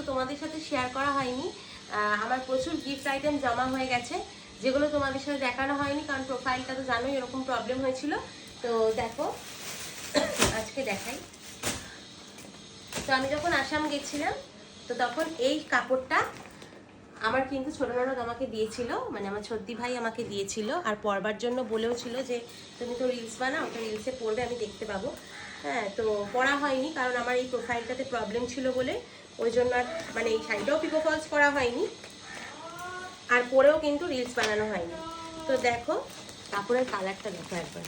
তোমাদের সাথে শেয়ার করা হয়নি। আমার প্রচুর গিফট আইটেম জমা হয়ে গেছে, যেগুলো তোমাদের সাথে দেখানো হয়নি, কারণ প্রোফাইলটা তো জানোই এরকম প্রবলেম হয়েছিল। তো দেখো আজকে দেখাই। তো আমি যখন আসাম গেছিলাম, তো তখন এই কাপড়টা আমার কিন্তু ছোট ননদ আমাকে দিয়েছিল, মানে আমার ছোটদি ভাই আমাকে দিয়েছিল, আর পরবার জন্য বলেও ছিল যে তুমি তো রিলস বানাও, তো রিলসে পড়বে, আমি দেখতে পাবো। হ্যাঁ, তো পড়া হয়নি, কারণ আমার এই প্রোফাইলটাতে প্রবলেম ছিল বলে, ওই জন্য আর মানে এই শাড়িটাও পিকো ফলস করা হয়নি, আর পরেও কিন্তু রিলস বানানো হয়নি। তো দেখো কাপড়ের কালারটা দেখো একবার,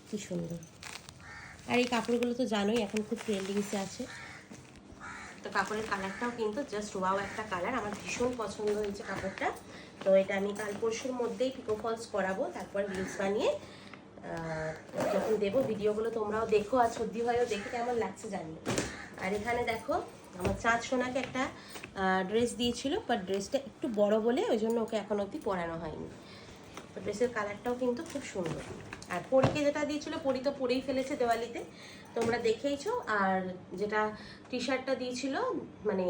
কি সুন্দর। আর এই কাপড়গুলো তো জানোই এখন খুব ট্রেন্ডিংসে আছে। তো কাপড়ের কালারটাও কিন্তু জাস্ট ওয়াও একটা কালার, আমার ভীষণ পছন্দ হয়েছে কাপড়টা। তো এটা আমি কাল পরশুর মধ্যেই পিকো ফলস করাবো, তারপর রিলস বানিয়ে যখন দেবো ভিডিওগুলো তোমরাও দেখো, আর সর্দি হয়েও দেখে কেমন লাগছে জানিও। আর এখানে দেখো আমার চাঁদ সোনাকে একটা ড্রেস দিয়েছিল, বাট ড্রেসটা একটু বড় বলে ওই জন্য ওকে এখন অবধি পরানো হয়নি। তো ড্রেসের কালারটাও কিন্তু খুব সুন্দর। আর পরীকে যেটা দিয়েছিল, পরি তো পরেই ফেলেছে দেওয়ালিতে, তোমরা দেখেইছো। আর যেটা টি শার্টটা দিয়েছিল মানে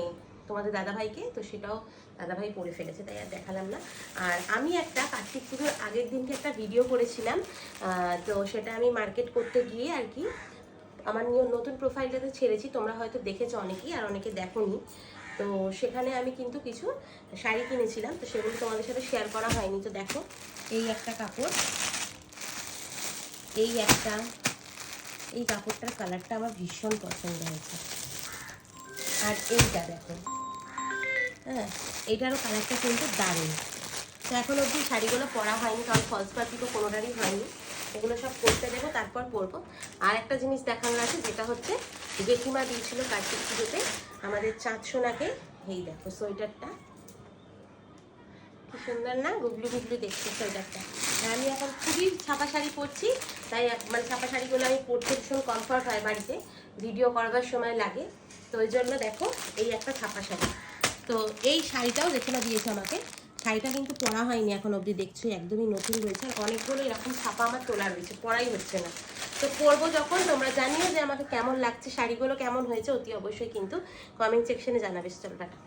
তোমাদের দাদাভাইকে, তো সেটাও দাদাভাই পরে ফেলেছে, তাই আর দেখালাম না। আর আমি একটা কার্তিক পুজোর আগের দিনকে একটা ভিডিও করেছিলাম, তো সেটা আমি মার্কেট করতে গিয়ে আর কি আমার নতুন প্রোফাইলটাতে ছেড়েছি, তোমরা হয়তো দেখেছো অনেকেই, আর অনেকে দেখোনি। তো সেখানে আমি কিন্তু কিছু শাড়ি কিনেছিলাম, তো সেগুলো তোমাদের সাথে শেয়ার করা হয়নি। তো দেখো এই একটা কাপড়, এই কাপড়টার কালারটা আমার ভীষণ পছন্দ হয়েছে। আর এইটা দেখো, হ্যাঁ এইটারও কালারটা কিন্তু দারুণ। তো এখন অবধি শাড়িগুলো পরা হয়নি, কারণ ফলস পাতি তো কোনোটারই হয়নি, এগুলো সব করতে দেবো তারপর পরবো। আর একটা জিনিস দেখানোর আছে, যেটা হচ্ছে জেঠিমা দিয়েছিল কার্তিক পুজোতে আমাদের চাঁদ সোনাকে। এই দেখো সোয়েটারটা কি সুন্দর না, গুবলু গুবলু দেখছি সোয়েটারটা। আর আমি এখন খুবই ছাপা শাড়ি পরছি, তাই মানে ছাপা শাড়িগুলো আমি পরতে ভীষণ কমফর্ট হয়, বাড়িতে ভিডিও করবার সময় লাগে। তো ওই জন্য দেখো এই একটা ছাপা শাড়ি। তো এই শাড়িটাও জেঠিমা দিয়েছে আমাকে, শাড়িটা কিন্তু পরা হয়নি এখন অবধি, দেখছো একদমই নতুন রয়েছে। আর অনেকগুলো এরকম ছাপা আমার তোলা রয়েছে, পরাই হচ্ছে না। তো পরবো যখন, তোমরা জানিও যে আমাকে কেমন লাগছে, শাড়িগুলো কেমন হয়েছে, অতি অবশ্যই কিন্তু কমেন্ট সেকশনে জানাবে। চলো টাটা।